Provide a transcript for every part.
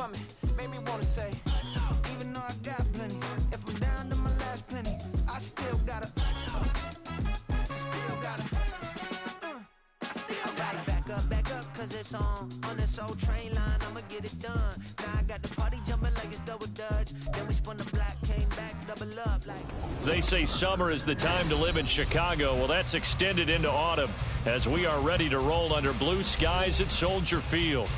for me, made me wanna say, even though I got plenty, if I'm down to my last penny, I still gotta back up, cause it's on this old train line, I'ma get it done. Now I got the party jumping like it's double dutch. Then we spun the block, came back, double up like. They say summer is the time to live in Chicago. Well, that's extended into autumn as we are ready to roll under blue skies at Soldier Field.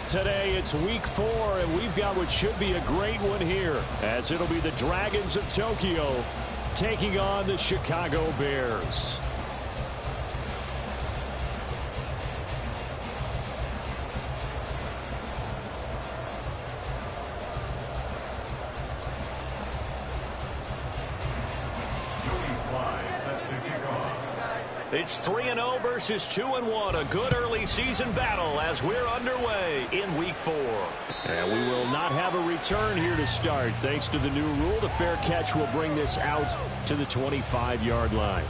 Today it's week 4, and we've got what should be a great one here, as it'll be the Dragons of Tokyo taking on the Chicago Bears. It's 3-0 versus 2-1. A good early season battle as we're underway in week 4. And we will not have a return here to start. Thanks to the new rule, the fair catch will bring this out to the 25-yard line.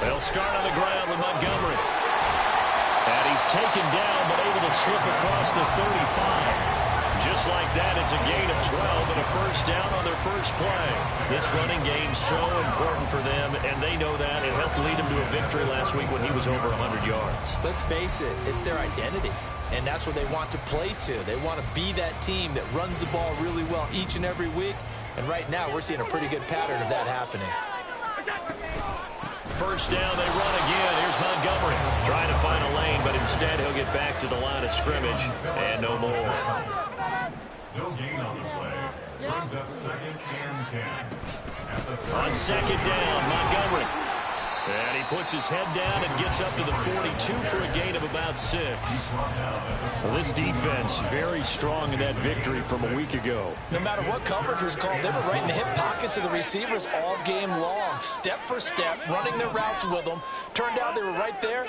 They'll start on the ground with Montgomery. And he's taken down, but able to slip across the 35. Just like that, it's a gain of 12 and a first down on their first play. This running game's so important for them, and they know that. It helped lead them to a victory last week when he was over 100 yards. Let's face it, it's their identity. And that's what they want to play to. They want to be that team that runs the ball really well each and every week. And right now, we're seeing a pretty good pattern of that happening. First down, they run again. Here's Montgomery trying to find a lane, but instead he'll get back to the line of scrimmage and no more. No gain on the play. Brings up 2nd and 10. On second down, Montgomery. And he puts his head down and gets up to the 42 for a gain of about 6. Well, this defense very strong in that victory from a week ago. No matter what coverage was called, they were right in the hip pockets of the receivers all game long. Step for step, running their routes with them. Turned out they were right there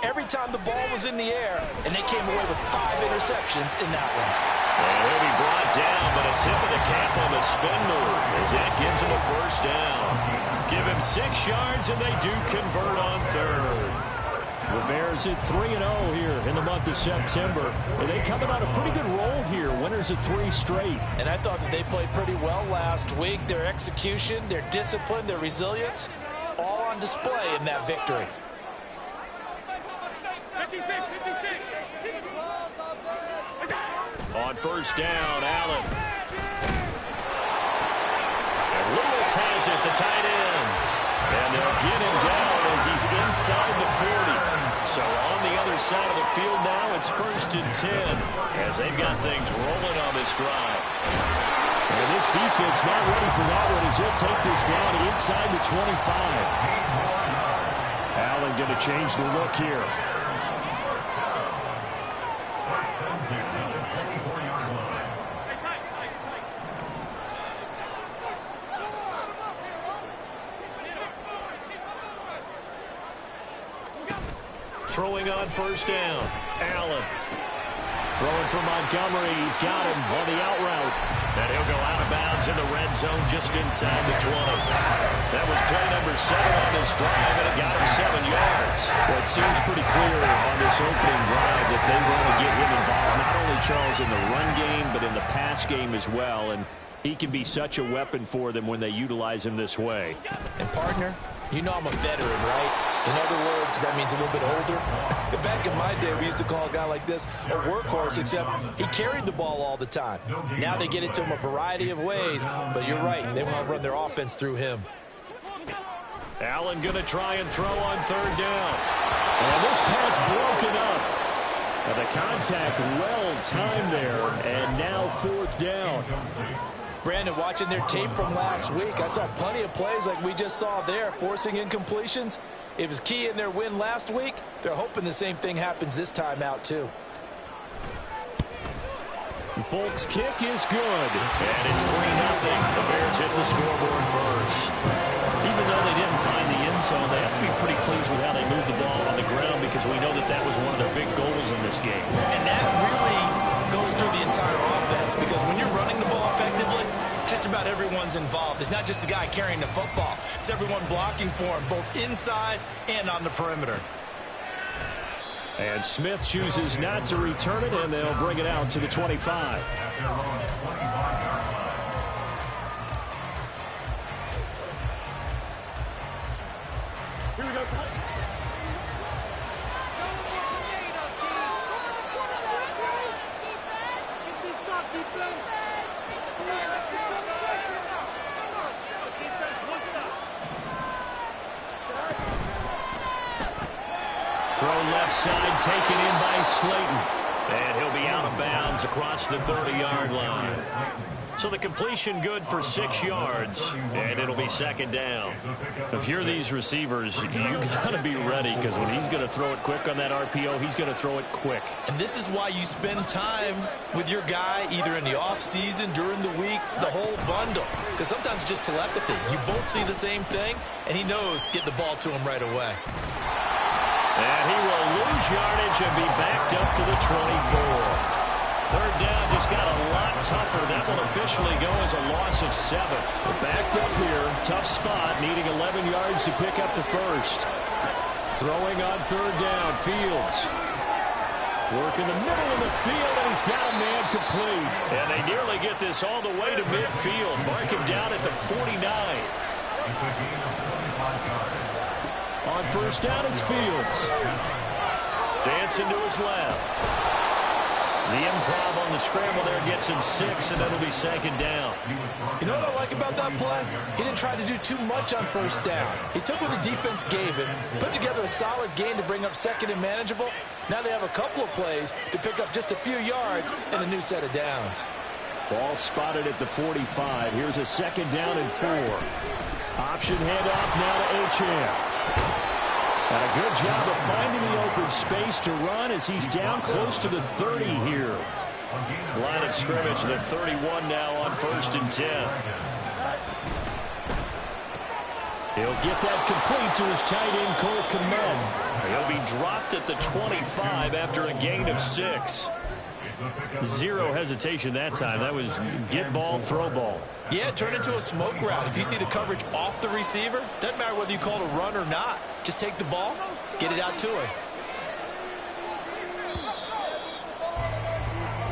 every time the ball was in the air, and they came away with 5 interceptions in that one. And he'll be brought down, but a tip of the cap on the spin move as that gives him a first down. Give him 6 yards, and they do convert on third. The Bears at 3-0 here in the month of September. And they coming on a pretty good roll here. Winners of 3 straight. And I thought that they played pretty well last week. Their execution, their discipline, their resilience, all on display in that victory. On first down, Allen. And Lewis has it, the tight end. And they'll get him down as he's inside the 40. So on the other side of the field now, it's 1st and 10 as they've got things rolling on this drive. And this defense not ready for that one as he'll take this down inside the 25. Allen going to change the look here. Throwing on first down, Allen. Throwing for Montgomery. He's got him on the out route. And he'll go out of bounds in the red zone just inside the 20. That was play number 7 on this drive, and it got him 7 yards. Well, it seems pretty clear on this opening drive that they want to get him involved, not only, Charles, in the run game, but in the pass game as well. And he can be such a weapon for them when they utilize him this way. And, partner, you know I'm a veteran, right? In other words, that means a little bit older. Back in my day, we used to call a guy like this a workhorse, except he carried the ball all the time. Now they get it to him a variety of ways, but you're right. They want to run their offense through him. Allen going to try and throw on third down. And this pass broken up. And the contact well timed there, and now 4th down. Brandon, watching their tape from last week, I saw plenty of plays like we just saw there, forcing incompletions. It was key in their win last week. They're hoping the same thing happens this time out, too. Folks' kick is good. And it's 3-0. The Bears hit the scoreboard first. they didn't find the end zone, they have to be pretty pleased with how they moved the ball on the ground because we know that that was one of their big goals in this game. And that really goes through the entire offense because when you're running the ball effectively, just about everyone's involved. It's not just the guy carrying the football. It's everyone blocking for him, both inside and on the perimeter. And Smith chooses not to return it, and they'll bring it out to the 25. Here we go. Throw left side, taken in by Slayton. And he'll be out of bounds across the 30-yard line. So the completion good for 6 yards, and it'll be second down. If you're these receivers, you got to be ready because when he's going to throw it quick on that RPO, he's going to throw it quick. And this is why you spend time with your guy either in the offseason, during the week, the whole bundle. Because sometimes it's just telepathy. You both see the same thing, and he knows get the ball to him right away. And he will lose yardage and be backed up to the 24. Third down just got a lot tougher. That will officially go as a loss of 7. We're backed up here. Tough spot, needing 11 yards to pick up the first. Throwing on third down, Fields. Work in the middle of the field, and he's got a man complete. And they nearly get this all the way to midfield. Mark him down at the 49. On first down, it's Fields. Dancing to his left. The improv on the scramble there gets him 6, and it'll be second down. You know what I like about that play? He didn't try to do too much on first down. He took what the defense gave him, put together a solid gain to bring up second and manageable. Now they have a couple of plays to pick up just a few yards and a new set of downs. Ball spotted at the 45. Here's a second down and 4. Option handoff now to Achane. And a good job of finding the open space to run as he's down close to the 30 here. Line of scrimmage, the 31 now on first and 10. He'll get that complete to his tight end, Cole Kmet. He'll be dropped at the 25 after a gain of 6. Zero hesitation that time. That was get ball, throw ball. Yeah, turn into a smoke route. If you see the coverage off the receiver, doesn't matter whether you call it a run or not. Just take the ball, get it out to him.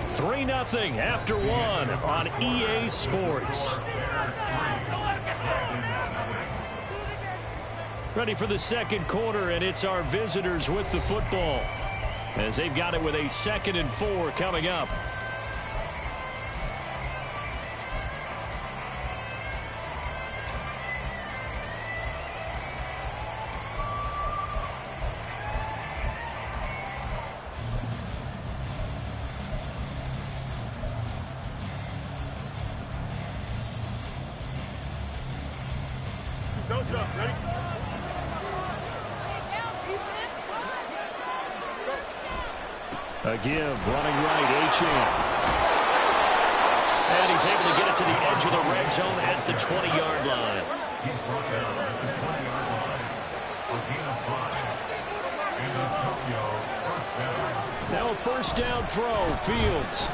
3-0 after 1 on EA Sports. Ready for the second quarter, and it's our visitors with the football as they've got it with a 2nd and 4 coming up. Don't jump. Ready? A give, running right, Achane. And he's able to get it to the edge of the red zone at the 20-yard line. Now a first down throw, Fields.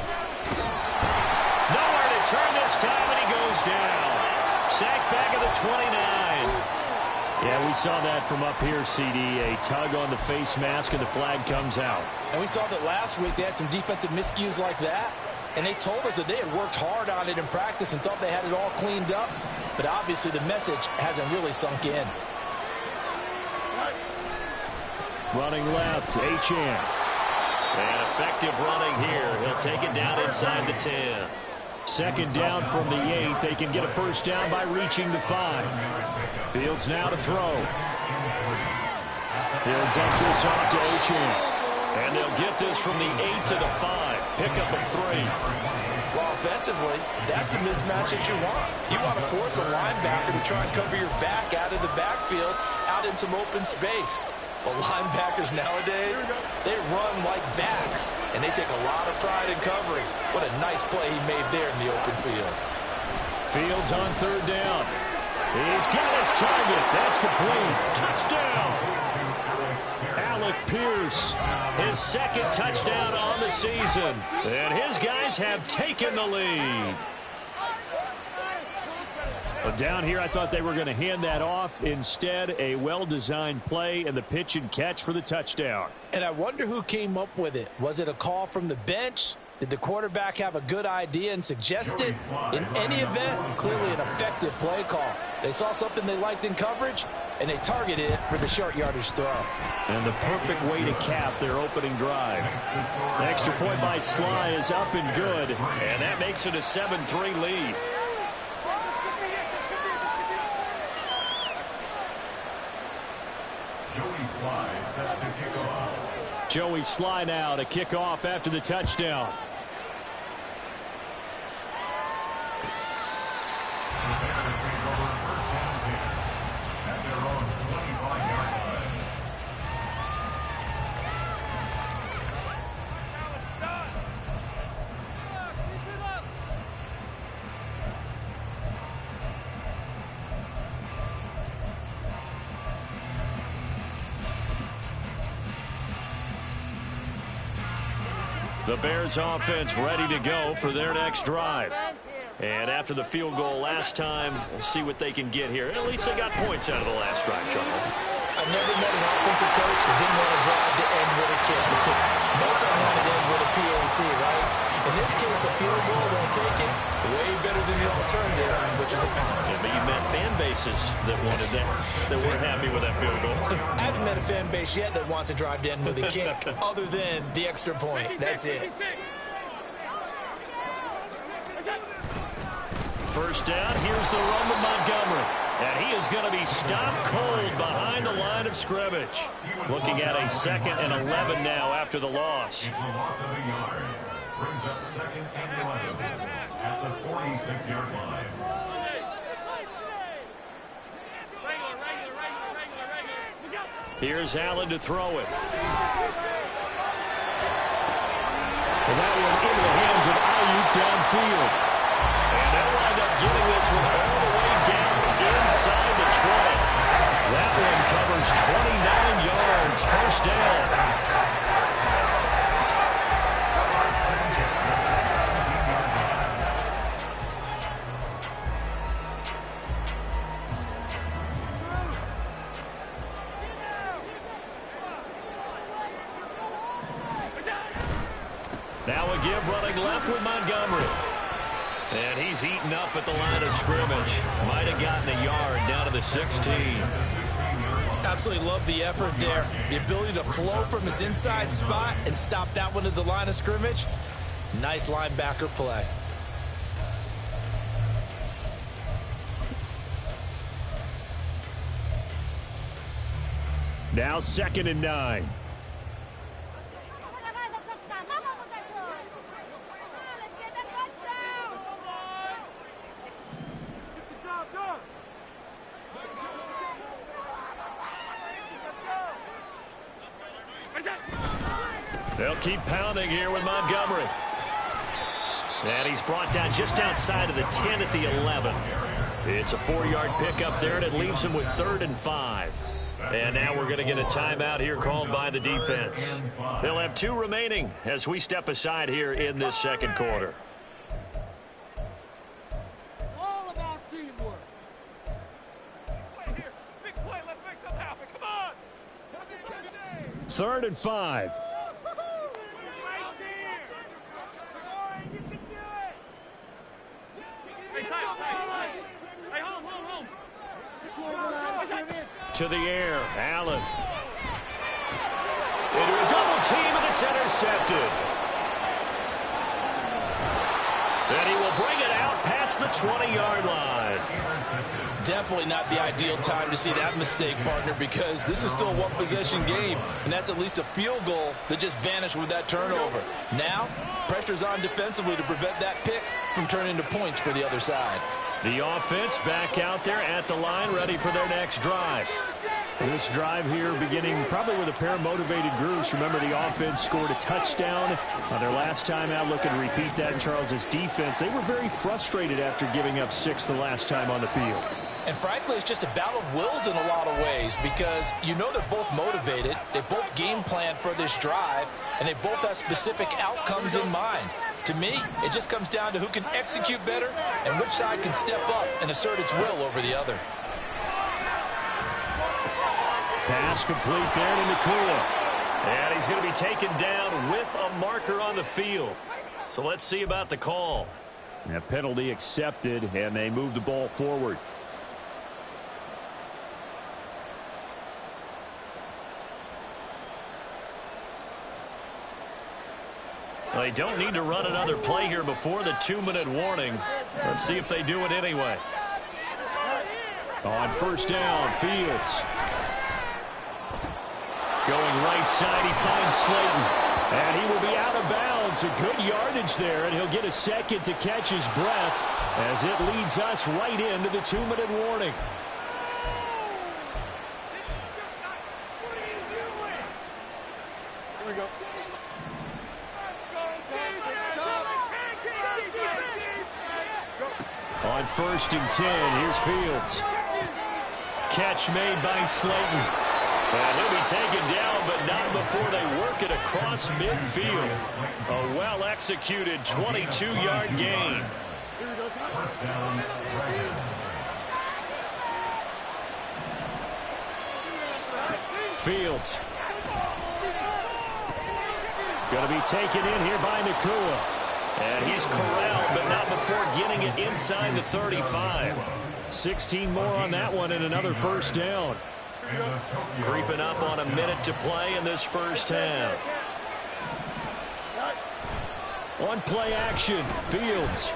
Nowhere to turn this time, and he goes down. Sacked back at the 29. Yeah, we saw that from up here, CD. A tug on the face mask, and the flag comes out. And we saw that last week they had some defensive miscues like that. And they told us that they had worked hard on it in practice and thought they had it all cleaned up. But obviously the message hasn't really sunk in. Running left, Achane. And effective running here. He'll take it down inside the 10. Second down from the 8. They can get a first down by reaching the 5. Fields now to throw. He'll dump this off to Achane. And they'll get this from the 8 to the 5. Pick up a 3. Well, offensively, that's the mismatch that you want. You want to force a linebacker to try and cover your back out of the backfield, out in some open space. But linebackers nowadays, they run like backs, and they take a lot of pride in covering. What a nice play he made there in the open field. Fields on third down. He's got his target. That's complete. Touchdown. Alec Pierce, his second touchdown on the season. And his guys have taken the lead. But down here, I thought they were going to hand that off. Instead, a well-designed play and the pitch and catch for the touchdown. And I wonder who came up with it. Was it a call from the bench? Did the quarterback have a good idea and suggest it? In any event, clearly an effective play call. They saw something they liked in coverage, and they targeted it for the short yardage throw. And the perfect way to cap their opening drive. The extra point by Sly is up and good. And that makes it a 7-3 lead. Joey Sly now to kick off after the touchdown. The Bears offense ready to go for their next drive. And after the field goal last time, we'll see what they can get here. At least they got points out of the last drive, Charles. I never met an offensive coach that didn't want to drive to end with a kick. Most of them want to end with a PAT, right? In this case, a field goal, they'll take it. Way better than the alternative, which is a punt. Yeah, but you met fan bases that wanted that, that weren't happy with that field goal. I haven't met a fan base yet that wants to drive to end with a kick, other than the extra point. That's it. First down, here's the run with Montgomery. And he is going to be stopped cold behind the line of scrimmage. Looking at a 2nd and 11 now after the loss. It's a loss of a yard. Brings up 2nd and 11 at the 46-yard line. Here's Allen to throw it. And that one into the hands of Ayuk downfield. And they'll wind up getting this one all the way down inside the 12. That one covers 29 yards. First down. Now a give running left with Montgomery. And he's eaten up at the line of scrimmage. Might have gotten a yard down to the 16. Absolutely love the effort there. The ability to flow from his inside spot and stop that one at the line of scrimmage. Nice linebacker play. Now 2nd and 9. They'll keep pounding here with Montgomery. And he's brought down just outside of the 10 at the 11. It's a 4-yard pickup there, and it leaves him with 3rd and 5. And now we're going to get a timeout here called by the defense. They'll have 2 remaining as we step aside here in this 2nd quarter. It's all about teamwork. Big play here. Big play. Let's make something happen. Come on. 3rd and 5. Right there. Boy, you can do it. Hey, home. To the air, Allen. Into a double team, and it's intercepted. And he will bring it out past the 20-yard line. Definitely not the ideal time to see that mistake, partner, because this is still a one-possession game, and that's at least a field goal that just vanished with that turnover. Now, pressure's on defensively to prevent that pick from turning into points for the other side. The offense back out there at the line, ready for their next drive. This drive here beginning probably with a pair of motivated groups. Remember, the offense scored a touchdown on their last time out. Looking to repeat that in Charles's defense. They were very frustrated after giving up 6 the last time on the field. And frankly, it's just a battle of wills in a lot of ways because you know they're both motivated, they both game plan for this drive, and they both have specific outcomes in mind. To me, it just comes down to who can execute better and which side can step up and assert its will over the other. Pass complete there to Nakua. And he's going to be taken down with a marker on the field. So let's see about the call. A penalty accepted, and they move the ball forward. They don't need to run another play here before the 2-minute warning. Let's see if they do it anyway. On first down, Fields. Going right side, he finds Slayton. And he will be out of bounds. A good yardage there, and he'll get a second to catch his breath as it leads us right into the 2-minute warning. Here we go. On first and 10, here's Fields. Catch made by Slayton. And he'll be taken down, but not before they work it across midfield. A well-executed 22-yard gain. Fields. Going to be taken in here by Nakua. And he's corralled, but not before getting it inside the 35. 16 more on that one and another first down. Creeping up on a minute to play in this first half. On play action, Fields.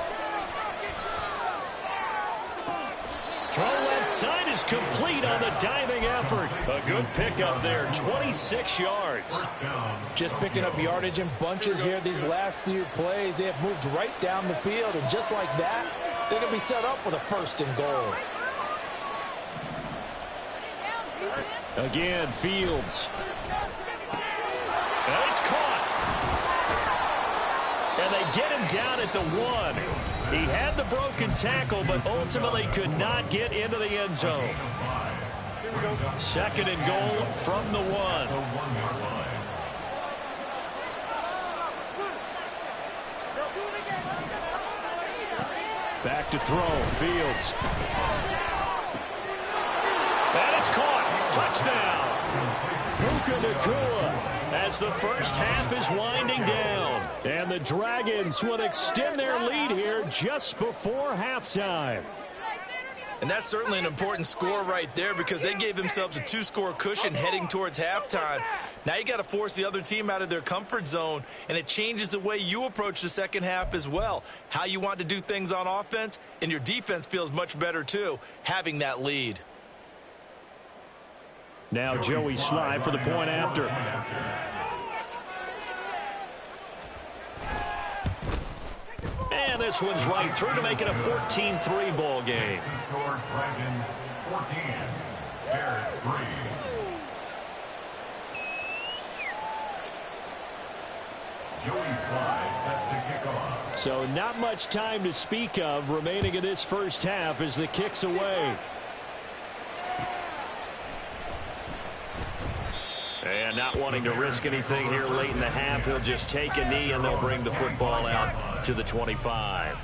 Throw left side is complete on the diving effort. A good pickup there, 26 yards. Just picking up yardage in bunches here these last few plays. They have moved right down the field, and just like that, they're going to be set up with a first and goal. Again, Fields. And it's caught. And they get him down at the 1. He had the broken tackle, but ultimately could not get into the end zone. Second and goal from the 1. Back to throw, Fields. And it's caught. Touchdown. Puka Nakua. As the first half is winding down. And the Dragons would extend their lead here just before halftime. And that's certainly an important score right there because they gave themselves a 2-score cushion heading towards halftime. Now you got to force the other team out of their comfort zone, and it changes the way you approach the second half as well. How you want to do things on offense, and your defense feels much better too, having that lead. Now Joey Sly for the point after. And this one's right through to make it a 14-3 ball game. Score Dragons 14, Bears 3. Joey Sly set to kick off. So not much time to speak of remaining in this first half as the kick's away. And not wanting to risk anything here late in the half, he'll just take a knee and they'll bring the football out to the 25.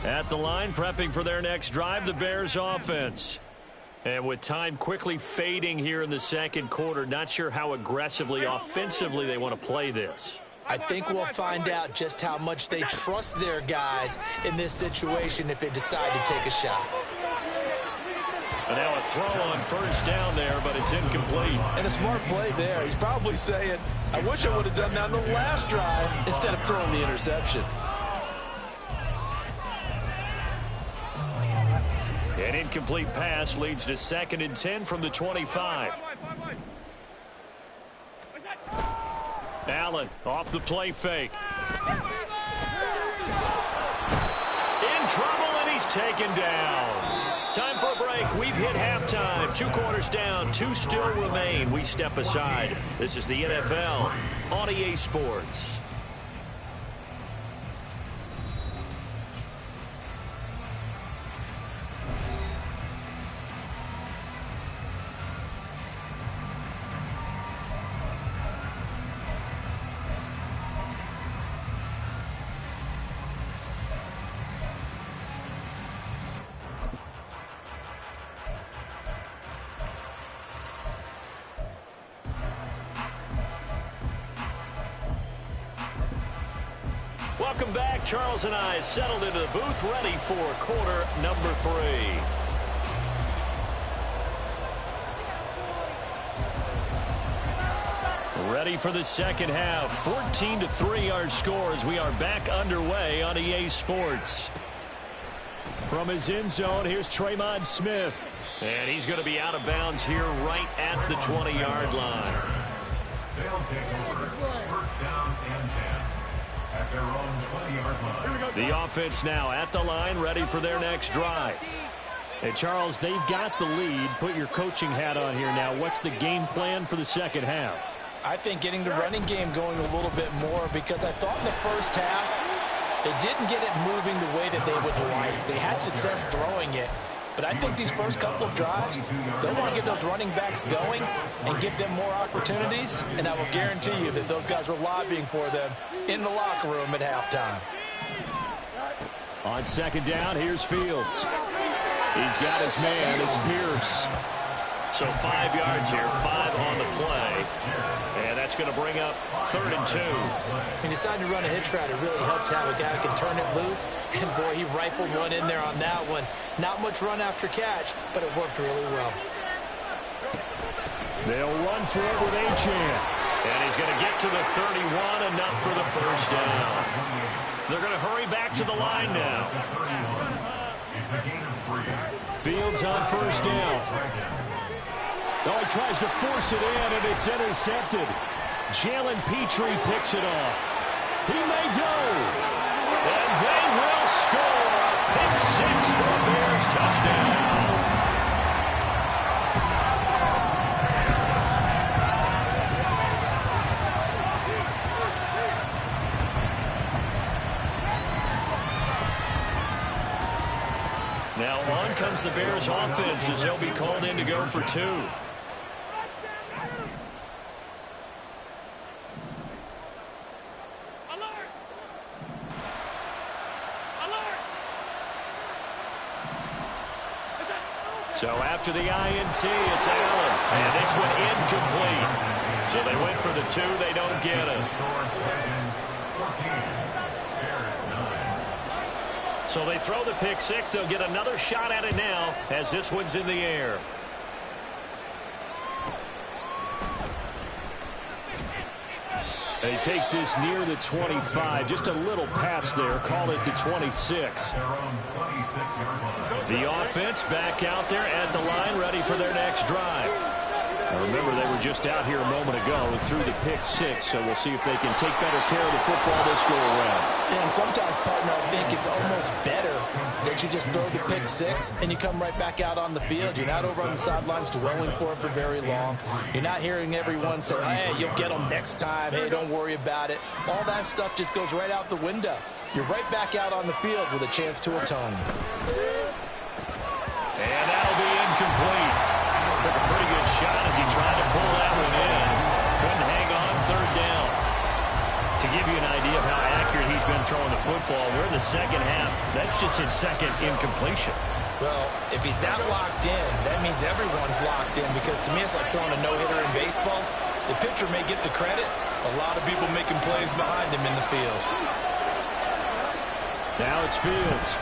At the line, prepping for their next drive, the Bears offense. And with time quickly fading here in the second quarter, not sure how aggressively, offensively they want to play this. I think we'll find out just how much they trust their guys in this situation if they decide to take a shot. And now a throw on first down there, but it's incomplete. And a smart play there. He's probably saying, I wish I would have done that in the last drive instead of throwing the interception. An incomplete pass leads to 2nd and 10 from the 25. Allen off the play fake. In trouble, and he's taken down. Time for a break. We've hit halftime. 2 quarters down, 2 still remain. We step aside. This is the NFL on EA Sports. Welcome back. Charles and I settled into the booth, ready for quarter number 3. Ready for the second half. 14-3 our score as we are back underway on EA Sports. From his end zone, here's Traymon Smith. And he's going to be out of bounds here right at the 20-yard line. They'll take over. First down and 10 at their own 20-yard line. The offense now at the line, ready for their next drive. Hey, Charles, they've got the lead. Put your coaching hat on here now. What's the game plan for the second half? I think getting the running game going a little bit more, because I thought in the first half they didn't get it moving the way that they would like. They had success throwing it. But I think these first couple of drives, they want to get those running backs going and give them more opportunities. And I will guarantee you that those guys were lobbying for them in the locker room at halftime. On second down, here's Fields. He's got his man. It's Pierce. So 5 yards here, 5 on the play. And that's going to bring up 3rd and 2. He decided to run a hitch route. It really helps to have a guy who can turn it loose. And, boy, he rifled one in there on that one. Not much run after catch, but it worked really well. They'll run for it with Achane. And he's going to get to the 31, enough for the first down. They're going to hurry back to the line now. It's a gain of 3. Fields on first down. Oh, he tries to force it in, and it's intercepted. Jalen Petrie picks it off. He may go. And they will score. Pick 6 for a Bears touchdown. Now on comes the Bears offense as they'll be called in to go for 2. So after the INT, it's Allen. And this one incomplete. So they went for the 2. They don't get it. So they throw the pick 6. They'll get another shot at it now as this one's in the air. And he takes this near the 25. Just a little pass there. Call it the 26. The offense back out there at the line, ready for their next drive. Now remember, they were just out here a moment ago and threw the pick 6, so we'll see if they can take better care of the football this go around. And sometimes, partner, I think it's almost better that you just throw the pick 6 and you come right back out on the field. You're not over on the sidelines dwelling for it for very long. You're not hearing everyone say, hey, you'll get them next time. Hey, don't worry about it. All that stuff just goes right out the window. You're right back out on the field with a chance to atone. And that'll be incomplete. Took a pretty good shot as he tried to pull that one in. Couldn't hang on 3rd down. To give you an idea of how accurate he's been throwing the football, we're in the second half. That's just his 2nd incompletion. Well, if he's that locked in, that means everyone's locked in, because to me it's like throwing a no-hitter in baseball. The pitcher may get the credit. A lot of people making plays behind him in the field. Now it's Fields.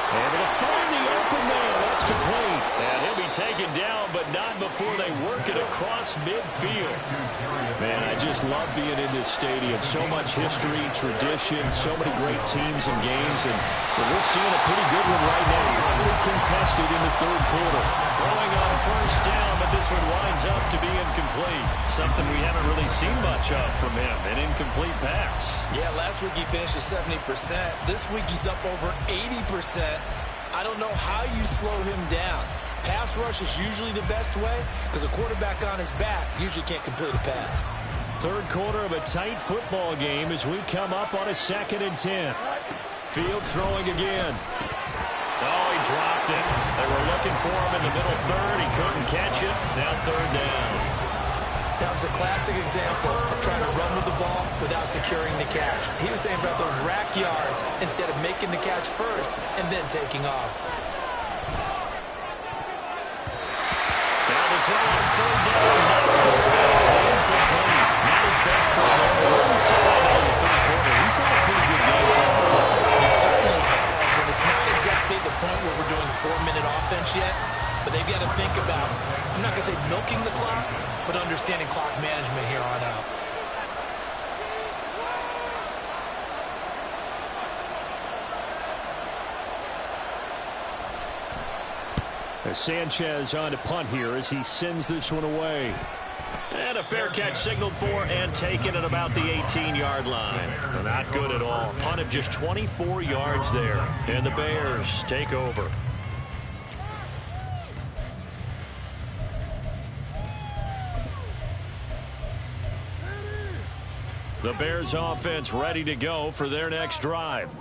Able to find the open man. That's complete. And he'll be taken down, but not before they work it across midfield. Man, I just love being in this stadium. So much history, tradition, so many great teams and games, and we're seeing a pretty good one right now. Highly contested in the 3rd quarter. Throwing on first down, but this one winds up to be incomplete. Something we haven't really seen much of from him, an incomplete pass. Yeah, last week he finished at 70%. This week he's up over 80%. I don't know how you slow him down. Pass rush is usually the best way, because a quarterback on his back usually can't complete a pass. 3rd quarter of a tight football game as we come up on a 2nd and 10. Fields throwing again. Oh, he dropped it. They were looking for him in the middle 3rd. He couldn't catch it. Now 3rd down. That was a classic example of trying to run with the ball without securing the catch. He was thinking about those rack yards instead of making the catch first and then taking off. Now the throw on 3rd down. Not to incomplete. Not his best throw. So in the 3rd quarter, he's much yet, but they've got to think about, I'm not going to say milking the clock, but understanding clock management here on out. Sanchez on to punt here as he sends this one away. And a fair catch signaled for and taken at about the 18-yard line. Not good at all. Punt of just 24 yards there. And the Bears take over. The Bears offense ready to go for their next drive.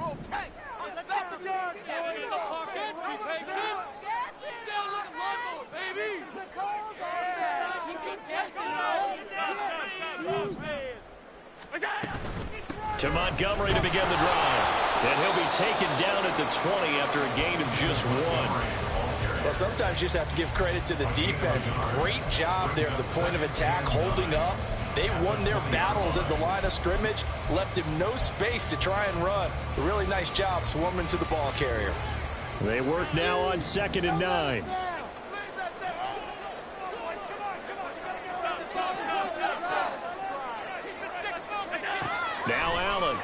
To Montgomery to begin the drive. And he'll be taken down at the 20 after a gain of just 1. Well, sometimes you just have to give credit to the defense. Great job there at the point of attack, holding up. They won their battles at the line of scrimmage, left him no space to try and run. A really nice job swarming to the ball carrier. They work now on 2nd and 9. Now Allen.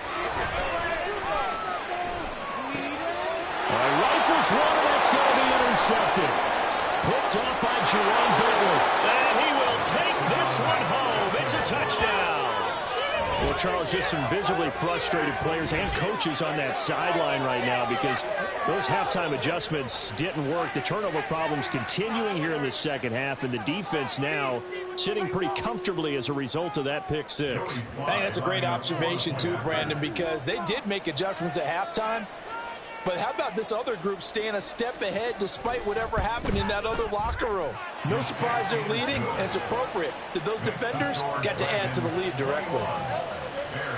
Rifles one, and that's going to be intercepted. Picked off by Jerome Bentley. And he will take this one home. It's a touchdown. Well, Charles, just some visibly frustrated players and coaches on that sideline right now because those halftime adjustments didn't work. The turnover problems continuing here in the second half, and the defense now sitting pretty comfortably as a result of that pick six. I think that's a great observation too, Brandon, because they did make adjustments at halftime. But how about this other group staying a step ahead despite whatever happened in that other locker room? No surprise they're leading, and it's appropriate that those defenders got to add to the lead directly.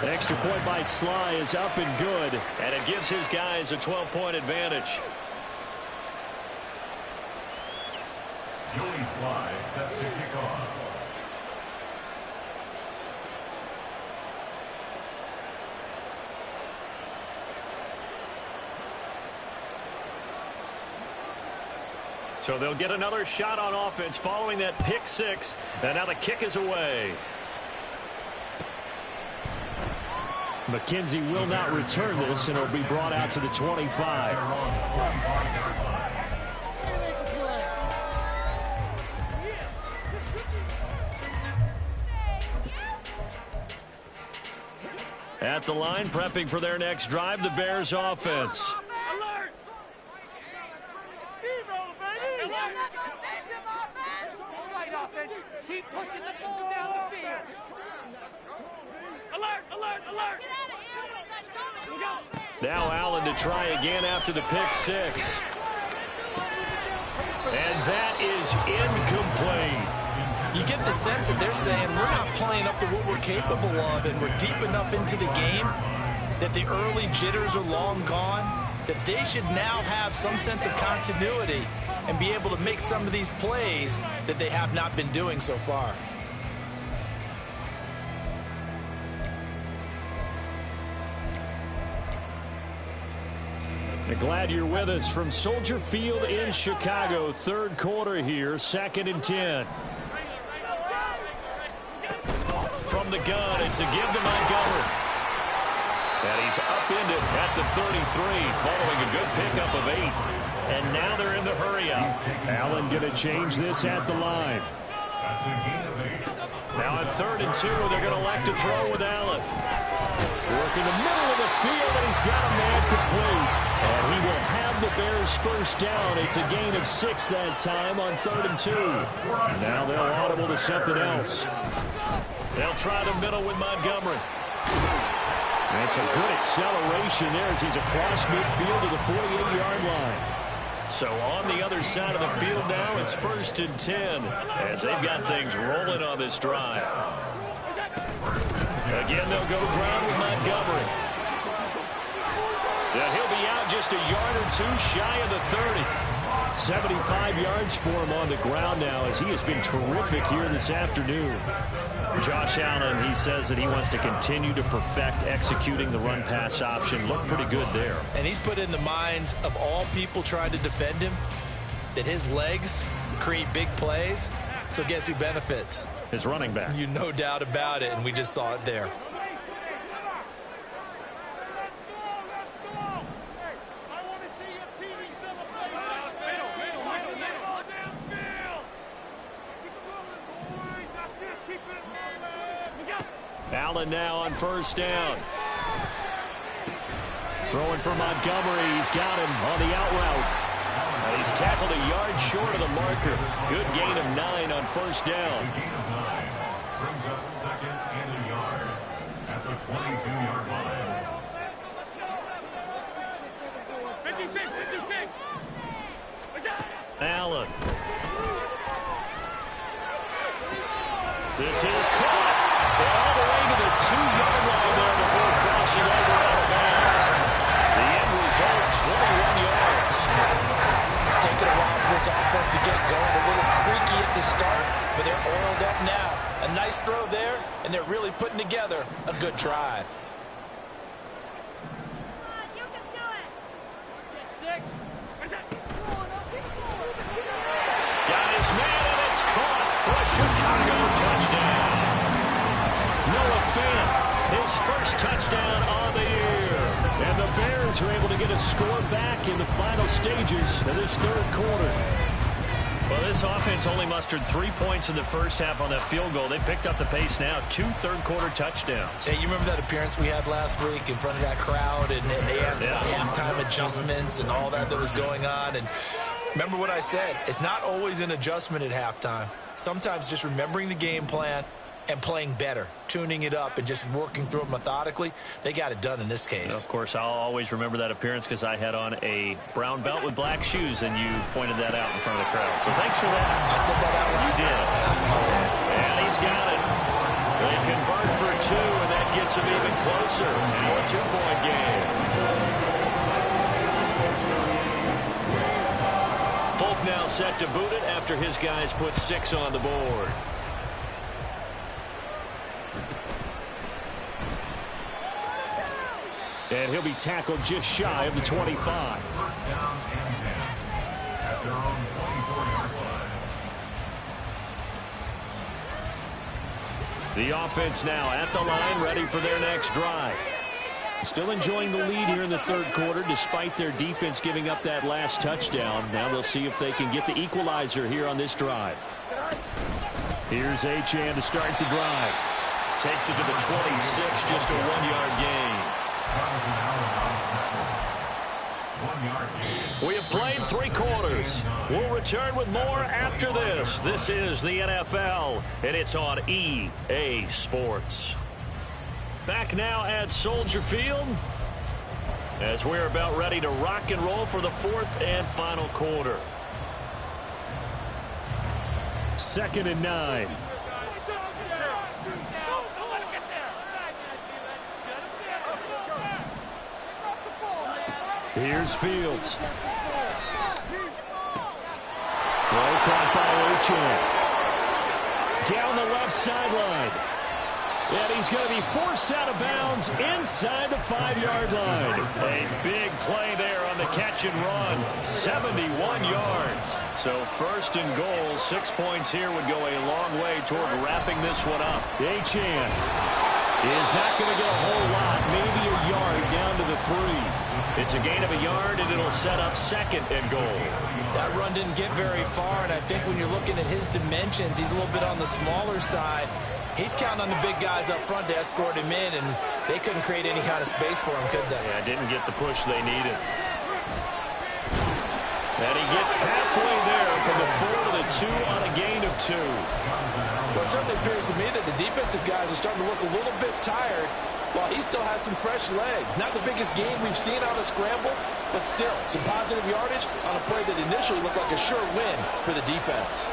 The extra point by Sly is up and good. And it gives his guys a 12-point advantage. Joey Sly set to kick off. So they'll get another shot on offense following that pick six. And now the kick is away. McKenzie will not return this, and it'll be brought out to the 25. At the line, prepping for their next drive, the Bears offense. Alert! Steamroller, baby! All right, offense. Keep pushing the ball down the field. Alert, alert, alert! Now Allen to try again after the pick six. And that is incomplete. You get the sense that they're saying we're not playing up to what we're capable of, and we're deep enough into the game that the early jitters are long gone, that they should now have some sense of continuity and be able to make some of these plays that they have not been doing so far. Glad you're with us from Soldier Field in Chicago. Third quarter here, 2nd and 10. From the gun, it's a give to Montgomery. And he's upended at the 33 following a good pickup of 8. And now they're in the hurry up. Allen going to change this at the line. Now on 3rd and 2, they're going to elect to throw with Allen. Working the middle of the field, and he's got a man complete. And he will have the Bears first down. It's a gain of 6 that time on 3rd and 2. Now they'll audible to something else. They'll try the middle with Montgomery. And some good acceleration there as he's across midfield to the 48-yard line. So on the other side of the field now, it's 1st and 10 as they've got things rolling on this drive. Again, they'll go ground with Montgomery. And he'll be out just a yard or 2 shy of the 30. 75 yards for him on the ground now as he has been terrific here this afternoon. Josh Allen, he says that he wants to continue to perfect executing the run-pass option. Looked pretty good there. And he's put in the minds of all people trying to defend him that his legs create big plays. So guess who benefits? His running back. You no doubt about it, and we just saw it there. Allen now on first down. Throwing for Montgomery. He's got him on the out route. He's tackled a yard short of the marker. Good gain of 9 on first down. Gain of 9. Brings up second and a yard at the 22-yard line. 56. Allen. This is caught. All the way to the 2-yard line there before crossing over out of bounds. The end result, 21 yards. It's taken a while for this offense to get going. A little creaky at the start, but they're oiled up now. A nice throw there, and they're really putting together a good drive. You can do it. Get 6. Got his man, and it's caught for a Chicago touchdown. Noah Fant, his first touchdown on the year. And the Bears are able to get a score back in the final stages of this third quarter. Well, this offense only mustered 3 points in the first half on that field goal. They picked up the pace now. 2 third-quarter touchdowns. Hey, you remember that appearance we had last week in front of that crowd, and they asked about halftime adjustments and all that was going on. And remember what I said. It's not always an adjustment at halftime. Sometimes just remembering the game plan and playing better, tuning it up and just working through it methodically. They got it done in this case. Of course, I'll always remember that appearance because I had on a brown belt with black shoes, and you pointed that out in front of the crowd. So thanks for that. I said that out loud. You did. And he's got it. They convert for 2, and that gets him even closer. Now a 2-point game. Folk now set to boot it after his guys put 6 on the board. And he'll be tackled just shy of the 25. First down and 10 at their own 24-yard line. The offense now at the line, ready for their next drive. Still enjoying the lead here in the third quarter, despite their defense giving up that last touchdown. Now they'll see if they can get the equalizer here on this drive. Here's Achane to start the drive. Takes it to the 26, just a 1-yard gain. We have played 3 quarters. We'll return with more after this. This is the NFL, and it's on EA Sports. Back now at Soldier Field as we're about ready to rock and roll for the 4th and final quarter. 2nd and 9. Here's Fields. Throw caught by Achane. Down the left sideline. And he's going to be forced out of bounds inside the 5-yard line. A big play there on the catch and run. 71 yards. So 1st and goal, 6 points here would go a long way toward wrapping this one up. Achane is not going to get a whole lot, maybe a yard down to the 3. It's a gain of a yard, and it'll set up 2nd and goal. That run didn't get very far, and I think when you're looking at his dimensions, he's a little bit on the smaller side. He's counting on the big guys up front to escort him in, and they couldn't create any kind of space for him, could they? Yeah, didn't get the push they needed. And he gets halfway there from the 4 to the 2 on a gain of 2. Well, it certainly appears to me that the defensive guys are starting to look a little bit tired while he still has some fresh legs. Not the biggest gain we've seen on a scramble, but still some positive yardage on a play that initially looked like a sure win for the defense.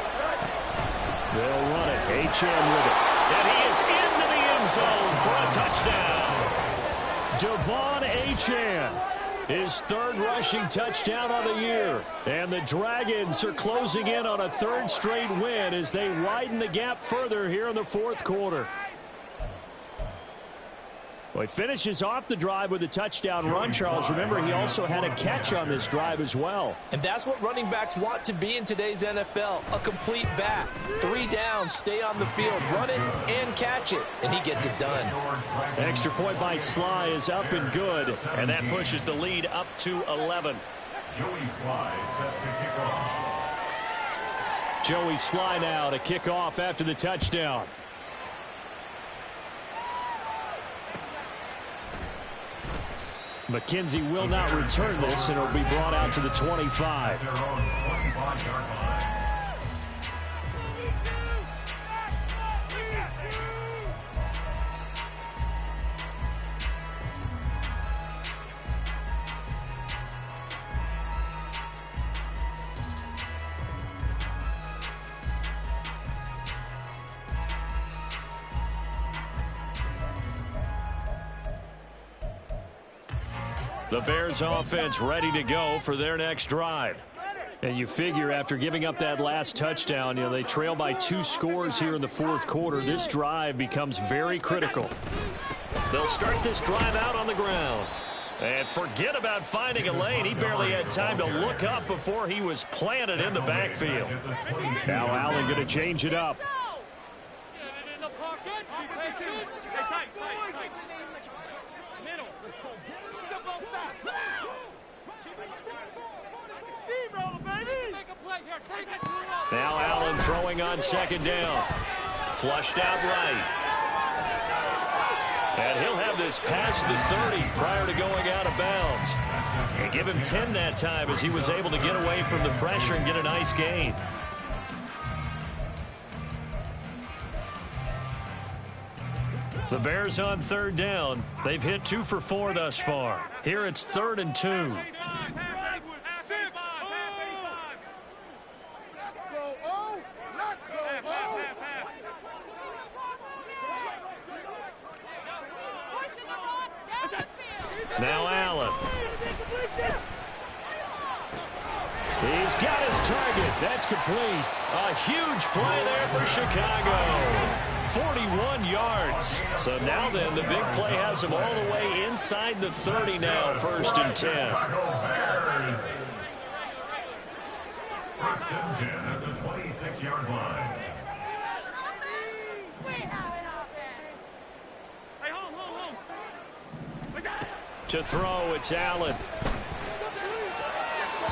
They'll run it. Achane with it. And he is into the end zone for a touchdown. Devon Achane, his 3rd rushing touchdown on the year. And the Dragons are closing in on a 3rd straight win as they widen the gap further here in the 4th quarter. Well, he finishes off the drive with a touchdown run, Charles. Remember, he also had a catch on this drive as well. And that's what running backs want to be in today's NFL, a complete back. 3 downs, stay on the field, run it, and catch it. And he gets it done. Extra point by Sly is up and good. And that pushes the lead up to 11. Joey Sly set to kick off. Joey Sly now to kick off after the touchdown. McKenzie will not return this, and it'll be brought out to the 25. Their own 25-yard line. The Bears offense ready to go for their next drive. And you figure after giving up that last touchdown, they trail by 2 scores here in the 4th quarter. This drive becomes very critical. They'll start this drive out on the ground. And forget about finding a lane. He barely had time to look up before he was planted in the backfield. Now Allen going to change it up. Now Allen throwing on 2nd down. Flushed out right. And he'll have this past the 30 prior to going out of bounds. And give him 10 that time as he was able to get away from the pressure and get a nice gain. The Bears on 3rd down. They've hit 2 for 4 thus far. Here it's 3rd and 2. Now Allen. He's got his target. That's complete. A huge play there for Chicago. 41 yards. So now then, the big play has him all the way inside the 30 now, 1st and 10. First and 10 at the 26-yard line. To throw, it's Allen.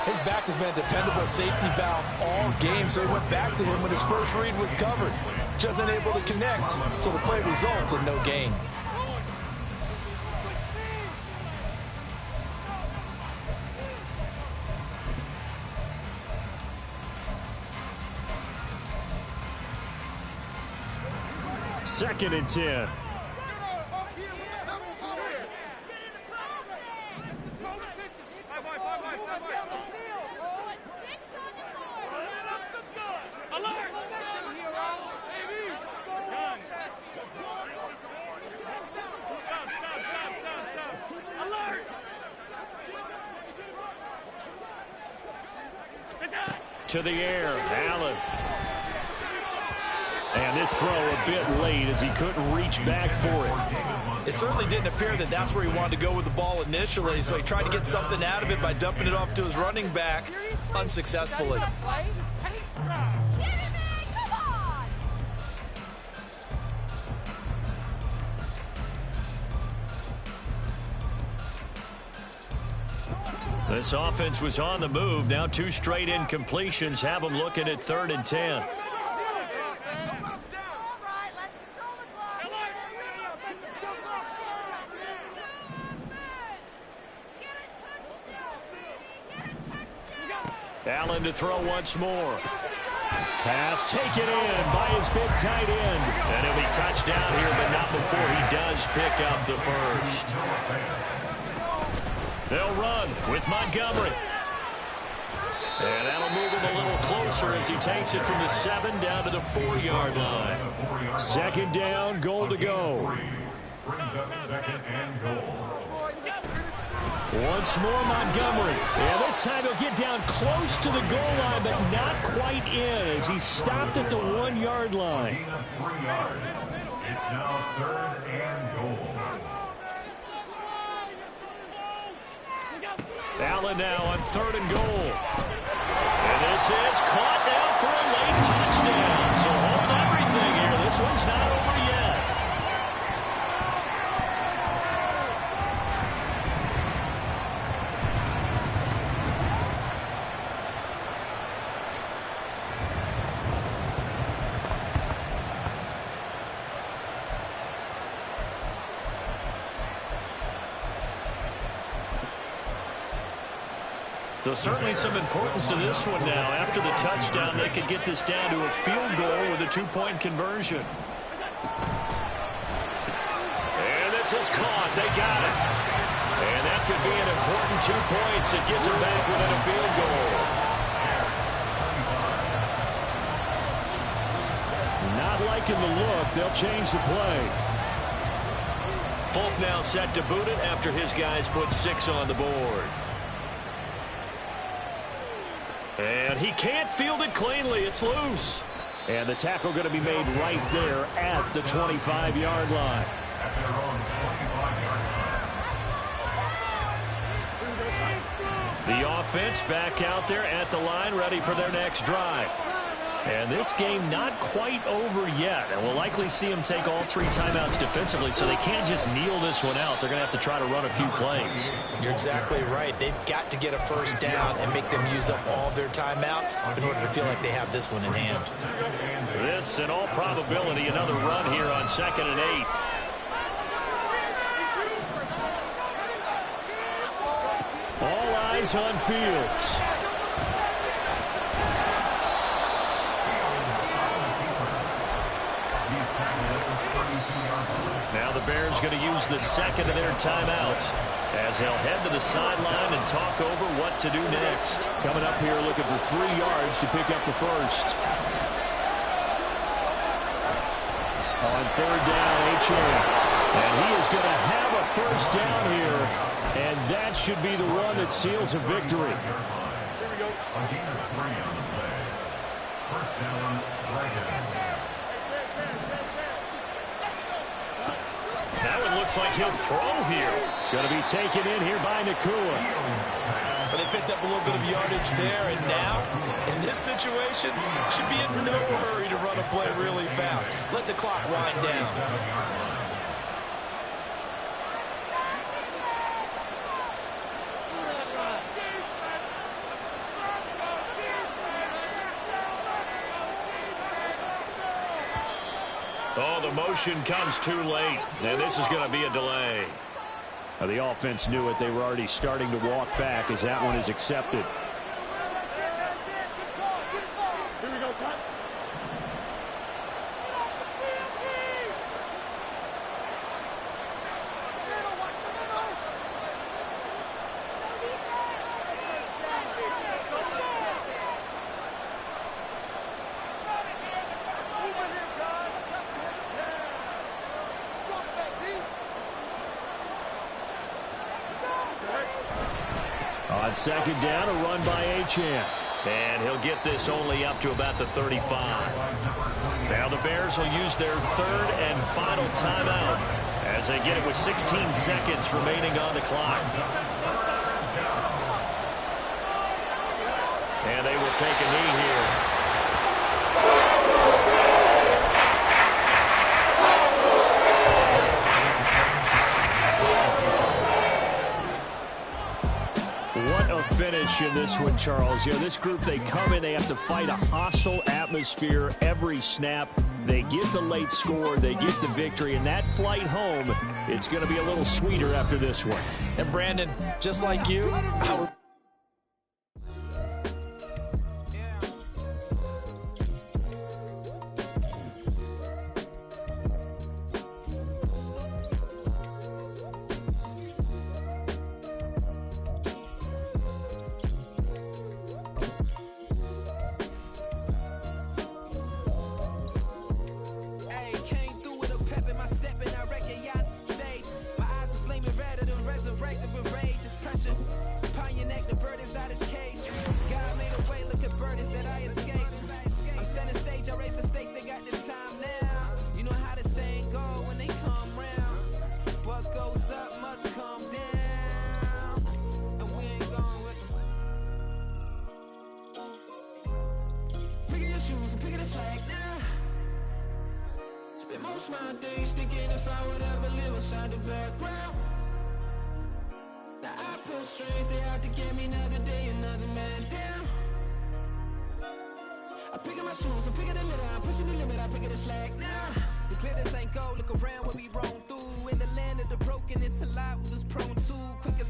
His back has been a dependable safety valve all game, so he went back to him when his first read was covered. Just unable to connect, so the play results in no gain. Second and 10. To the air, Allen. And this throw a bit late as he couldn't reach back for it. It certainly didn't appear that that's where he wanted to go with the ball initially, so he tried to get something out of it by dumping it off to his running back unsuccessfully. This offense was on the move. Now 2 straight incompletions have them looking at 3rd and 10. Allen to throw once more. Pass taken in by his big tight end. And he'll be touchdown here, but not before he does pick up the first. They'll run with Montgomery. And that'll move him a little closer as he takes it from the 7 down to the 4-yard line. 2nd down, goal to go. Brings up 2nd and goal. Once more Montgomery. And this time he'll get down close to the goal line, but not quite in as he stopped at the 1-yard line. Gain of 3 yards. It's now 3rd and goal. Allen now on 3rd and goal. And this is caught now for a late touchdown. So hold everything here. This one's not over yet. So certainly some importance to this one now. After the touchdown, they could get this down to a field goal with a 2-point conversion. And this is caught. They got it. And that could be an important 2 points. It gets them back within a field goal. Not liking the look. They'll change the play. Folk now set to boot it after his guys put 6 on the board. And he can't field it cleanly. It's loose. And the tackle going to be made right there at the 25-yard line. At their own 25-yard line. The offense back out there at the line, ready for their next drive. And this game not quite over yet. And we'll likely see them take all 3 timeouts defensively, so they can't just kneel this one out. They're going to have to try to run a few plays. You're exactly right. They've got to get a first down and make them use up all their timeouts in order to feel like they have this one in hand. This, in all probability, another run here on 2nd and 8. All eyes on Fields. Now the Bears going to use the 2nd of their timeouts as they'll head to the sideline and talk over what to do next. Coming up here looking for 3 yards to pick up the first. On 3rd down, Achane. And he is going to have a first down here. And that should be the run that seals a victory. Here we go. A gain of 3 on the play. First down, Dragons. Now it looks like he'll throw here. Going to be taken in here by Nakua. But they picked up a little bit of yardage there, and now, in this situation, should be in no hurry to run a play really fast. Let the clock wind down. Oh, the motion comes too late, and this is going to be a delay. Now, the offense knew it. They were already starting to walk back as that one is accepted. Here we go, son. On 2nd down, a run by Achane. And he'll get this only up to about the 35. Now the Bears will use their 3rd and final timeout as they get it with 16 seconds remaining on the clock. And they will take a knee here. What a finish in this one, Charles. You know, this group, they come in, they have to fight a hostile atmosphere every snap. They get the late score, they get the victory, and that flight home, it's going to be a little sweeter after this one. And Brandon, just like you, I was Spend most of my days thinking if I would ever live inside the background. Now I pull strings, they out to get me another day, another man down. I pick up my shoes, I'm picking the litter, I'm pushing the limit, I pick it a slack now. The glitters ain't gold, look around what we roam through. In the land of the broken, it's a lot we was prone to. Quick